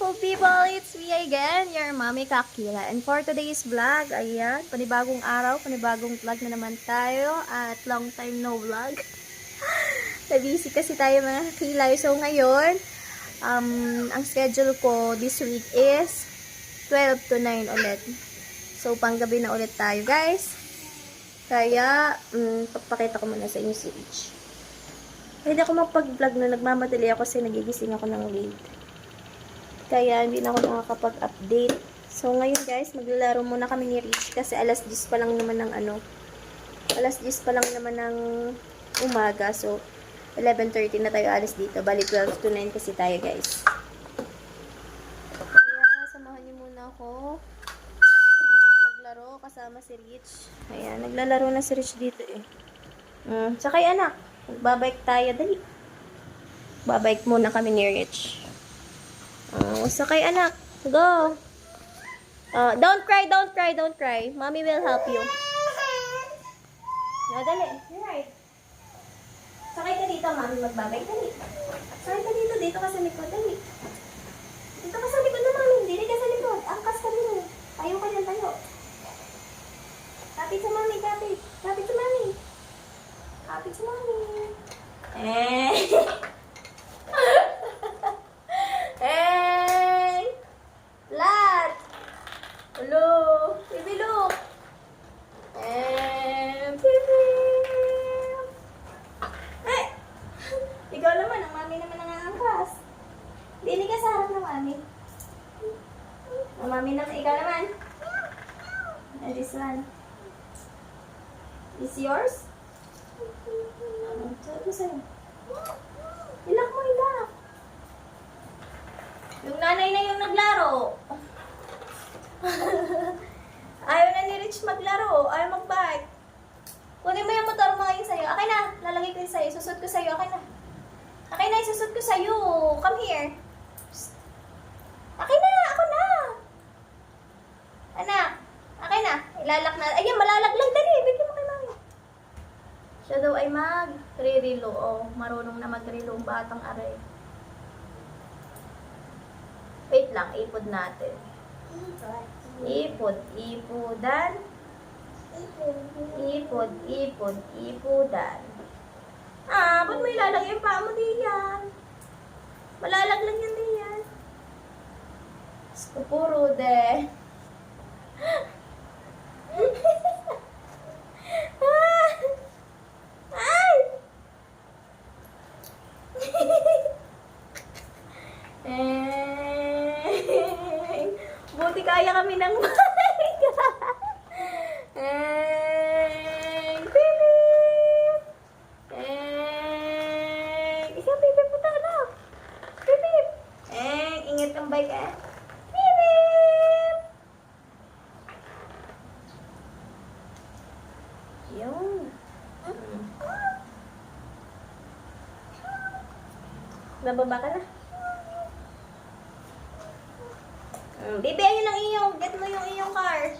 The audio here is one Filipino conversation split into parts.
beautiful people! It's me again, your Mommy Kakila. And for today's vlog, ayan, panibagong araw, panibagong vlog na naman tayo. At long time no vlog. Na-busy kasi tayo mga kakilay. So ngayon, ang schedule ko this week is 12 to 9 ulit. So panggabi na ulit tayo guys. Kaya, papakita ko muna sa inyo si Rich. Hindi ako mapag-vlog na nagmamadali ako kasi nagigising ako ng late. Kaya hindi na ako nakakapag-update. So ngayon guys, maglalaro muna kami ni Rich kasi alas 10 pa lang naman ng alas 10 pa lang naman ng umaga. So 11:30 na tayo alis dito. Bali 12 to 9 kasi tayo guys. Kaya samahan niyo muna ako maglaro kasama si Rich. Ayan, naglalaro na si Rich dito eh. Sakay anak. Magbabike tayo, dali. Babike muna kami ni Rich. Sakay anak. Go. Don't cry, don't cry, don't cry. Mommy will help you. Dali. You're right. Sakay ka dito, Mommy. Magbabike, dali. Sakay ka dito. Dito ka sa likod, dali. Dito ka sa likod na, Mommy. Dili ka sa likod. Angkas ka dito. Tayo ka dyan, tayo. Kapit sa Mommy, kapit. Kapit sa Mommy. Kapit sa Mommy. Lat! Hello! Baby, look! Baby! Ikaw naman, ang Mami naman nangangangkas. Dili ka sa harap ng Mami. Ang Mami naman, ikaw naman. And this one. Is yours? Sabi ko sa'yo. Ilak mo, ilak. Yung nanay na yung naglaro. Ayaw na ni Rich maglaro. Ayaw mag-bike. Kunin mo yung motor mo ngayon sa'yo. Okay na. Lalagay ko yung sa'yo. Isusot ko sa'yo. Okay na. Okay na. Isusot ko sa'yo. Come here. Okay na. Ako na. Anak. Okay na. Ilalak na. Ayan, malalaglag. Dali. Bigyan mo kay Mami. Siya daw ay mag-relo. Oh, marunong na mag-relo ang batang aray. Wait lang, ipod natin. Ipod, ipodan. Ipod, ipod, ipodan. Ba't may lalagay yung paa mo diyan? Malalaglag yan diyan. Puro de. Buti kaya kami ng bike. Baby! Ikaw, baby, puta na. Baby! Ingat ang bike eh. Baby! Yun. Nababa ka na? Baby, ayun ang iyong. Get mo yung iyong car.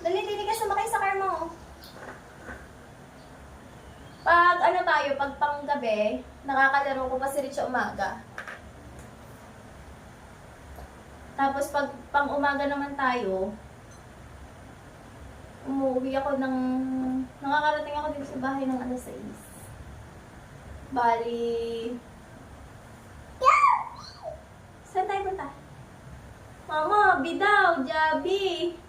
Dali ka sumakay sa car mo. Pag pag panggabi, nakakalaro ko pa si Rich sa umaga. Tapos pag pang umaga naman tayo, umuwi ako nakakarating ako dito sa bahay ng alas 6. Bali, saan tayo punta? Mama, bidaw, Jabi.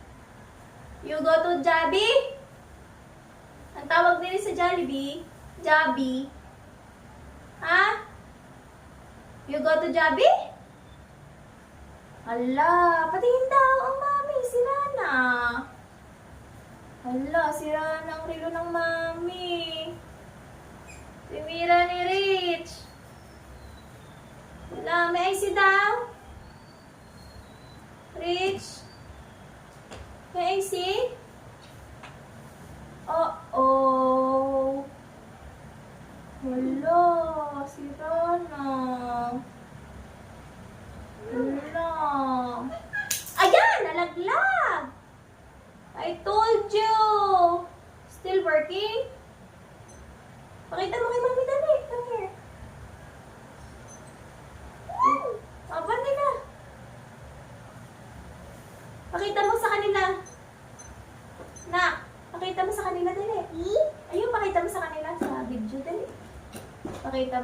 You go to Jabi? Ang tawag nila sa Jollibee, Jabi. Ha? You go to Jabi? Hala, patingin daw ang Mami, sira na. Hala, sira na ang relo ng Mami. Timira ni Rich. Hala, may IC daw? Rich? May IC? Uh-oh. Wala. Sira na. Wala. Ayan! Nalaglag! I told you! Still working? Pakita mo kay Mami, dali. Come here. Abante ka.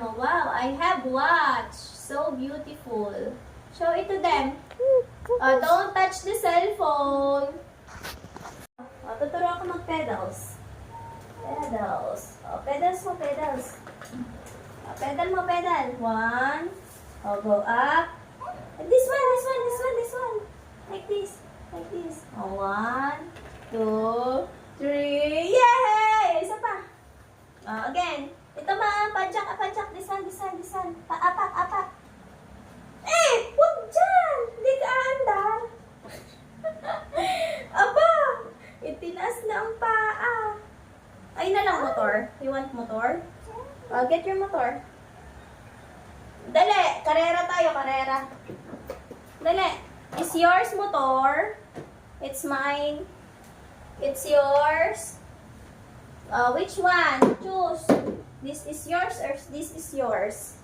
Oh, wow, I have watch. So beautiful. Show it to them. Don't touch the cellphone. Tuturuan ko mag-pedals. Pedals. Pedals mo, pedals. Pedal mo, pedal. One. Go up. This one. Like this. One, two, three. Yay! Isa pa. Again. Ito ma, padyak. This one. Apak. Huwag dyan! Hindi ka aandar. Aba! Itinaas na ang paa. Ay na lang motor. You want motor? Get your motor. Dali! Karera tayo, karera. Dali! It's yours motor. It's mine. It's yours. Which one? Choose. This is yours or this is yours?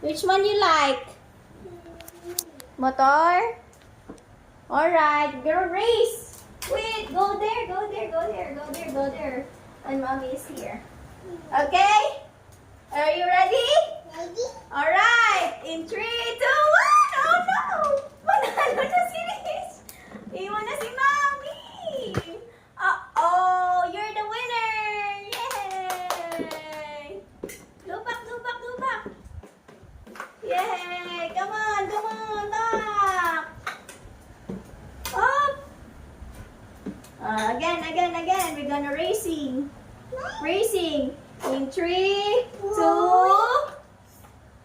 Which one you like? Motor? Alright, girl race. Wait, go there. And mommy is here. Okay? Are you ready? Ready? Alright, in 3, 2, 1. Oh no! Manalo na si Riz. Iwan na si mommy. Uh-oh, you're the winner. Yay! Go back. Yay! Come on, back! Up! Again. We're gonna racing. In 3, 2.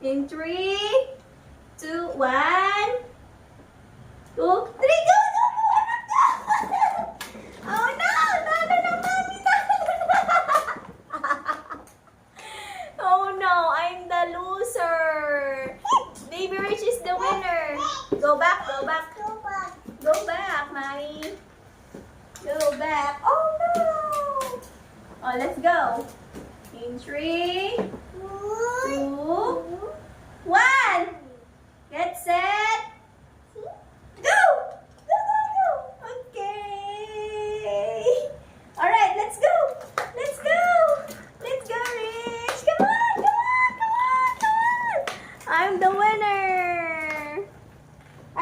In 3, 2, 1. 2, 3, go! Oh no! Talo na, mommy! Oh no! I'm the loser! Baby Rich is the winner! Go back! Go back. Go back, mommy! Go back! Oh no! Oh, let's go! In 3, 2, 1! Get set! Go! Okay! Alright, let's go, Rich! Come on! I'm the winner!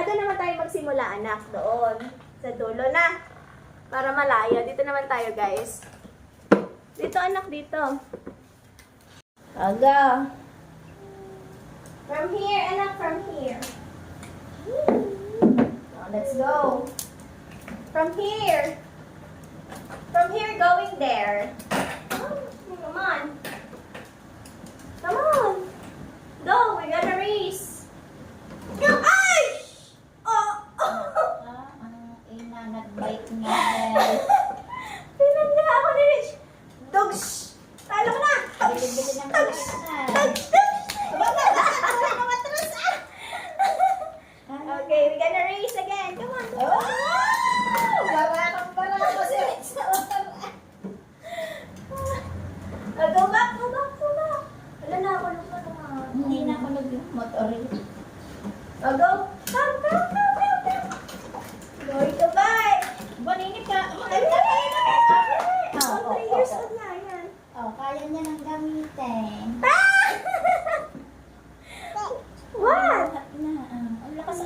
Doon naman tayo magsimula, anak. Doon. Sa dulo na. Para malayo. Dito naman tayo, guys. Dito, anak, dito. Go. From here, anak, from here. Let's go. From here, going there. Come on. Go, we're gonna race. Go, ay! Nagbike nga dahil. Pinangga ako ni Rich. Dogs! Talo ka na! Bili-bili ng Dogs! kailangan. Okay, we're gonna race again. Come on. Para ako si Rich. Go back. Wala na ako na. Hindi na ako nag-motor. Go. Come. Going to bike. Bonini ka. Ay, Oo, 3 years old na yan. Kaya niya nang gamitin. What? Ang lakas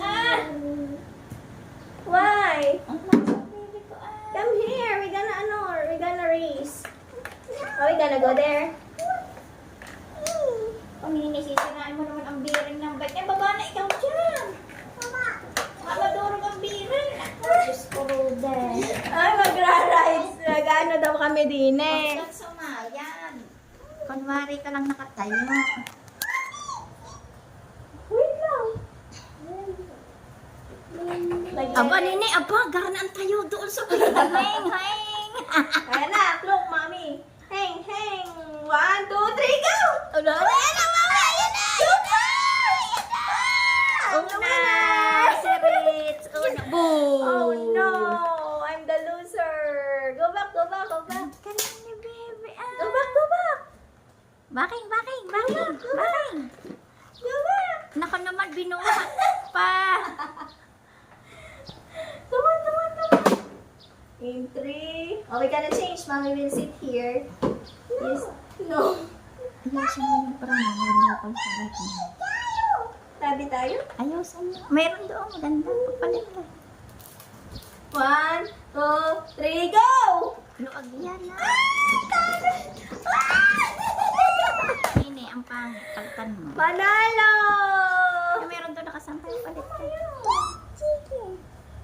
Why? Ang lakas ang baby ko Come here. We're gonna race. We gonna go there. Panini, sisirain mo naman ang bearing ng bike. Baba na ikaw dyan. Madurog ang bearing. Diyos ko, Ruben. Ay, magra-rides. Nag-ano daw kami din eh. Huwag kang sumayan. Kunwari ka lang nakatayo. Wait lang. Aba, Nini, garanaan tayo doon sa heng. Ayan na, look, mommy. Hang. 1, 2, 3, go! Ayan na, mama, ayan na! Una, si Rich. Boom! Oh no, I'm the loser. Go back. Galing ni baby. Go back. Baking. Go back. Naka naman, binuha pa. Come on. In 3. Oh, we gotta change. Mommy will sit here. Yes. No. Ayusin mo yung para local sa right now. Tabi tayo? Ayusin mo. Meron doon. Maganda. Pagpalit ka. 1, 2, 3, go! Luag yan na. Hindi, ang pangit. Tagtan mo. Panalo! Meron doon nakasampay. Palit ka.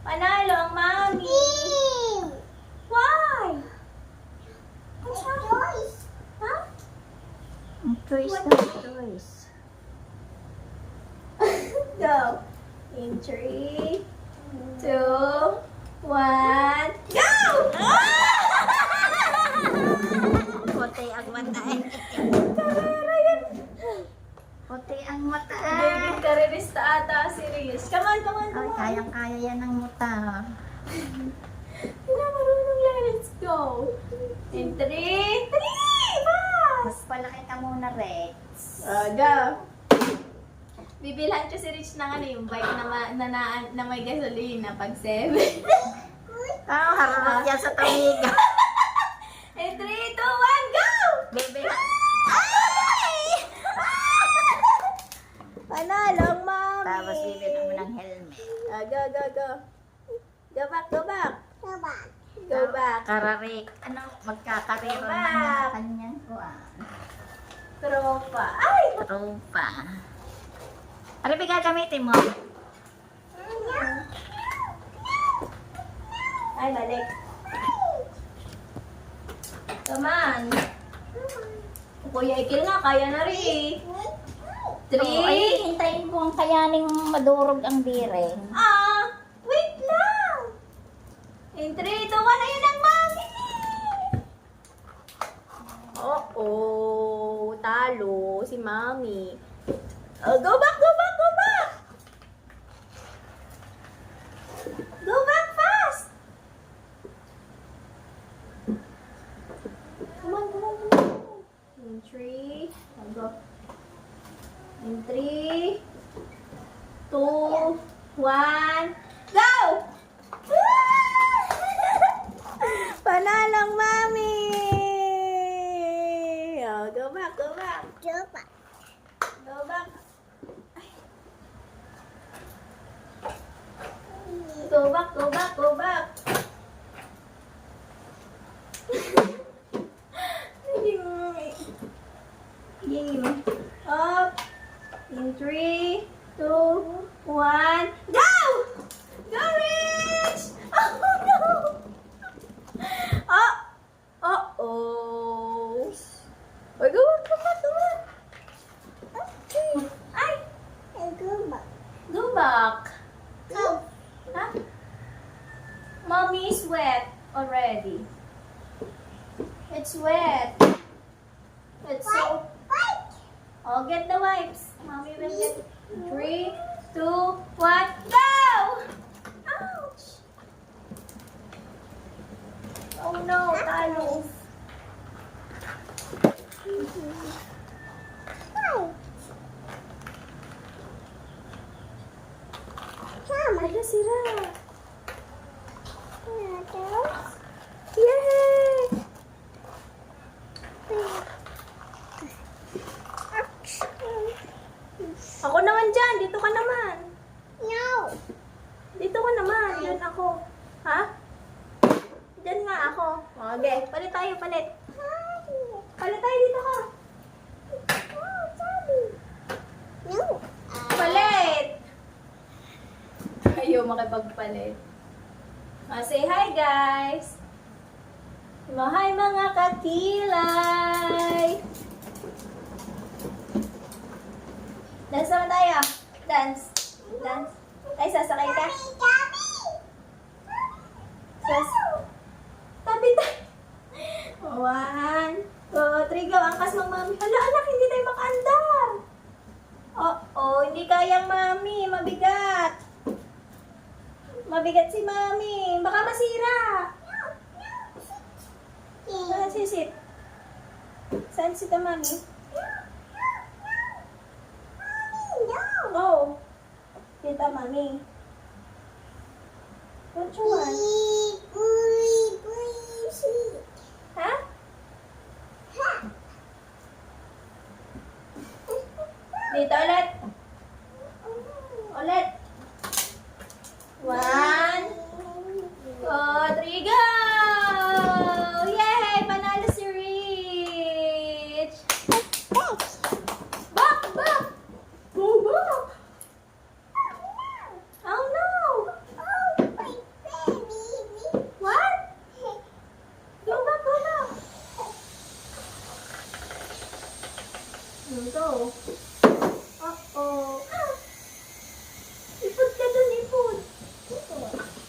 Panalo ang mami! Why? Ha? Ang choice na choice. Go! In 3, 2, 1, go! Kote ang mata eh. Karera yan! Kote ang mata. David karerista ata si Riz. Come on, come on, Ay, come on! kayang-kaya yan ng muta. Hindi na marunong lang. Let's go! In 3, 3! Fast! Magpalaki ka muna, Rex. Go! Bibilhan ko si Rich ng ano, yung bike na may gasolina pag 7. Harap yan sa tamiga. In 3, 2, 1, go! Bebe. Panalong mami! Tapos bibili mo ng helmet. Go, go, go. Go back, go back. Go back. Kararik. Ano, magkakarero na ng kanyang kuwan. Tropa. Ay! Tropa. Ano ba gagamitin mo? Ay, balik. Come on. Kuya Ikil nga, kaya na rin. 3. Ay, hintayin ko ang kayaning madurog ang biring. Wait lang. In 3, 2, 1, ayun ang mami. Oh, talo si mami. Go back, go back, go back. Go back fast. Come on, come on, come on. In 3, go. In 3, 2, 1, go! Panalong mami! Go back, go back. Go back. Go back. Go back, go back, go back. Game. Up. In 3, 2, 1, go! Go, Rich! Oh, no! Uh-oh. Or go back, go back, go back. Ay! Go back. Go back. Go. Huh? Mommy is wet already. It's wet. It's so... Oh, get the wipes. Mommy will get 3, 2, 1, go! Ouch! Oh no, talo. Ada sira. Yay! Ako naman dyan. Dito ka naman. No. Dito ka naman. Diyan ako. Ha? Diyan nga ako. Okay. Palit tayo. Palit. Palit tayo. Dito ka. No. Palit. Ayaw makipagpalit. Say hi, guys. Hi, mga kakilay. Dance naman tayo. Dance. Dance. Ay, sasakay ka? Tabi tayo. 1, 2, 3, go. Angkas mong mami. Hala, anak, hindi tayo makaandar. Hindi kayang mami. Mabigat. Mabigat si mami. Baka masira. Saan si sit? Saan si ta mami? Go. Kita mami. Which one? Ha? Dito ulit. Ulit. 1, 2, 3, go! Yay! Panalo si Rich! Back! Back! Go back! Oh no! What? Go back, go back! Go. Uh-oh. Ipod ka dun, ipod.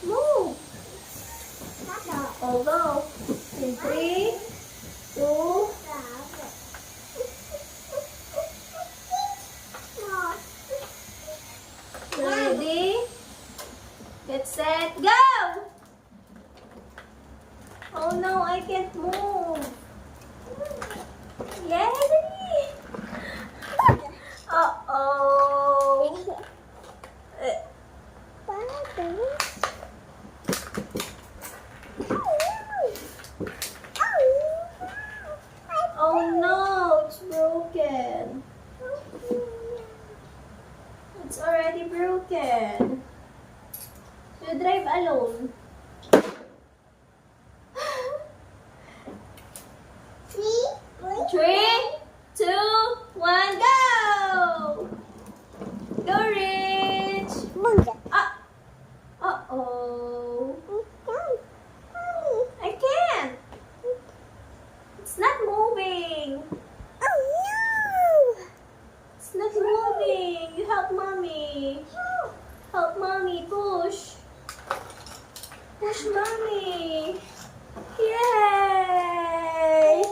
Move. Oh, go. In 3, 2, ready? Get set, go! Oh no, I can't move. Yay! Uh-oh. Oh no, it's broken. It's already broken. You drive alone. 3, 2, 1, go! Go, Rich! Ah! Uh-oh. I can't. It's not moving. It's not moving. You help mommy. Help mommy. Push. Push mommy. Yay!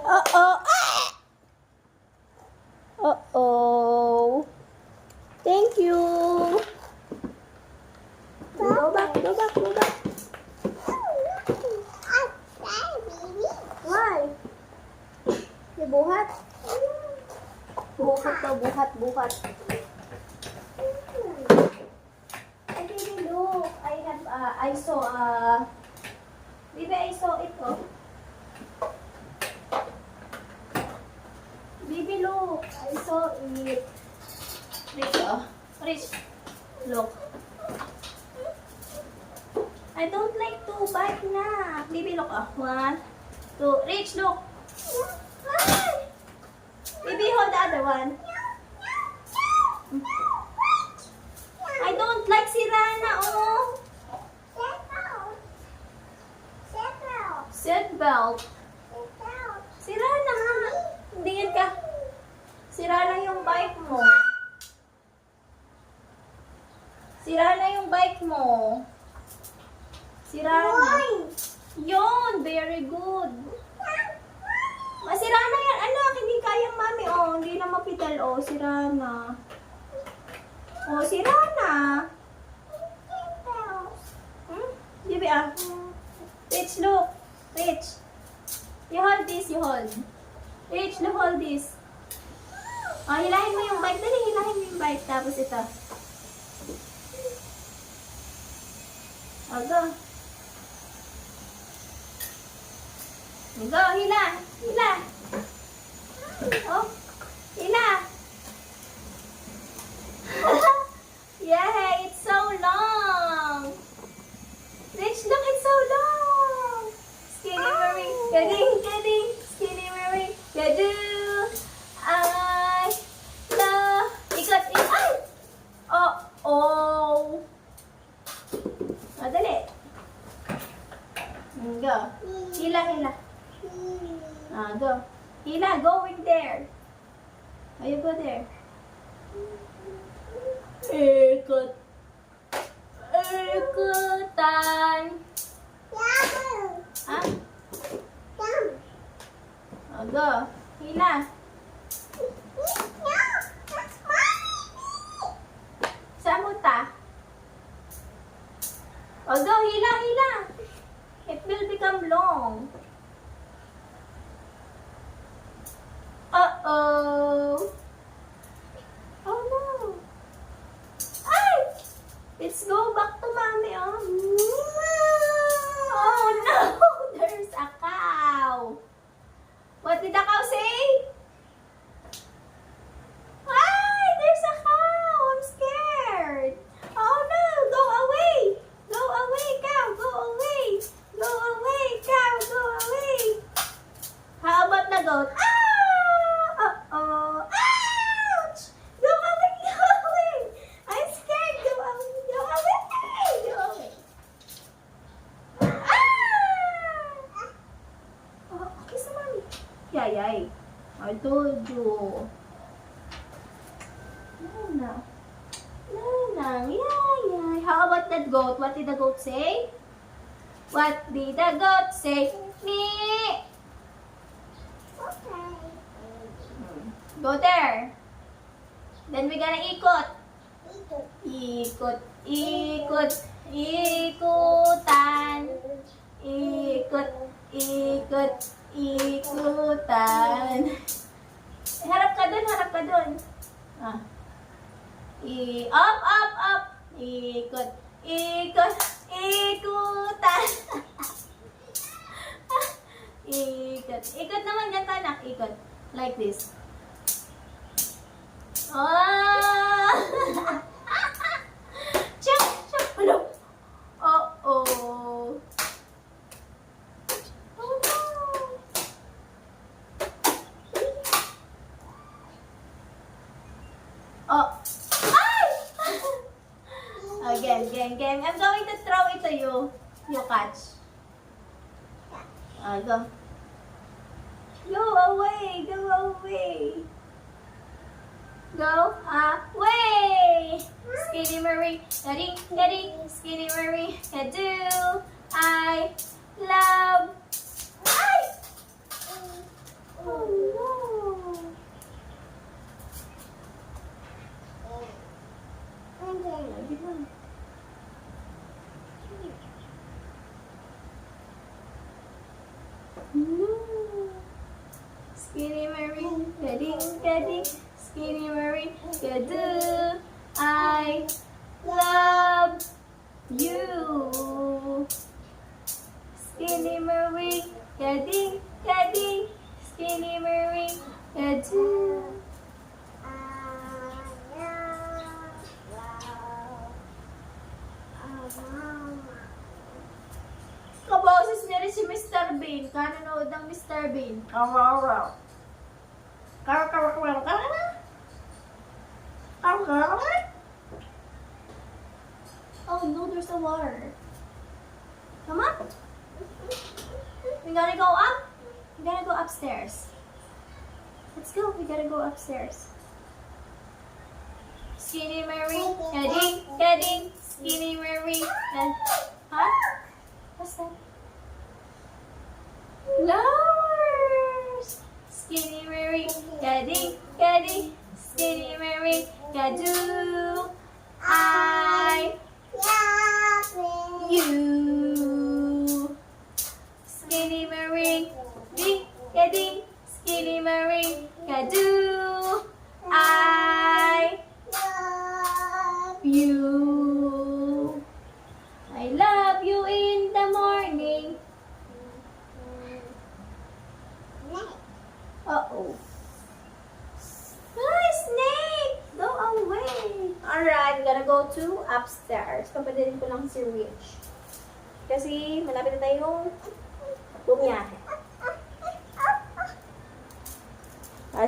Uh-oh. Ah! Uh-oh. Thank you. Go back, go back, go back. Why? May buhat? Buhat daw, buhat, buhat. Ay, baby, look. I saw, baby, I saw it, oh. Baby, look. I saw it. Rich, oh. Rich, look. I don't like to bite na. Baby, look, oh. 1, 2, Rich, look. Ay! Baby, hold the other one. I don't like si Rana, oh. Seatbelt. Si Rana, hindi yan ka. Sira na yung bike mo. Sira na yung bike mo. Sira na. Yun, very good. Masira na yan. Anak, hindi kayang mami. Oh, hindi na mapital. Oh, sira na. Oh, sira na. Bibi, ah. Rich, look. Rich. You hold this, you hold. Rich, look, hold this. Oh, hilahin mo yung bike. Dali, hilahin mo yung bike. Tapos ito. Oh, go. Go, hila. Hila. Oh, hila. Yeah, it's so long. Rich, look, it's so long. Skinny Marie. Gading, gading. Skinny Marie. Gadu. Ay. La. Ikot, ikot. Ay. Oh, oh. Oh, dali. Go. Hila, hila. Ah, go. Hila, going there. Oh, you go there. Ikot. Ikutan. Ah? Oh, go. Hila. Saan mo ta? Oh, go. Hila, hila. It will become long. Uh-oh. Oh, no. Ay! Let's go back to mommy, oh. Oh, no. There's a cow. What did the cow say? no. No, no. Yeah, yeah. How about that goat? What did the goat say? What did the goat say? Me. Go there. Then we gonna ikot. Ikot, ikot, ikutan. Ikot, ikot, ikutan. Harap ka dun, harap ka dun. Ah. Up, up, up. Ikot, ikot, ikutan. Ikot. Ikot naman ganito, anak. Ikot. Like this. Oh! Chop! Chop! Hello! Uh-oh! Oh no! Oh! Ay! Again, again, again. I'm going to throw it to you. You catch. Go. Go away! Go away! Go away! Skinny Marie, daddy, daddy, Skinny Marie, do I love? Ay! Oh no! Skinny Marie, daddy, daddy. Skinny Marie, do I love you? Skinny Marie, daddy, daddy, Skinny Marie, do kaboses niya rin si Mr. Bean. Kananood ng Mr. Bean. Karaw. Karaw. Oh no, there's a water. Come on. We gotta go up. We gotta go upstairs. Let's go. We gotta go upstairs. Skinny Marie, heading, Skinny Marie. Huh? What's that? Flowers. Skinny Marie, heading, Skinny Marie, do I love you? Skinny Marie, heading, Skinny Marie, do I love you? I love you in the morning. Uh-oh. Hi, snake! Go away! Alright, I'm gonna go to upstairs. Papadalin ko lang si Rich. Kasi malapit na tayong bumiyahe.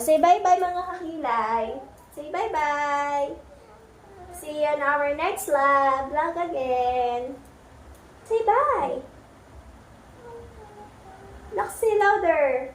Say bye-bye mga kakilay. Say bye-bye. See you on our next vlog again. Say bye. Say louder.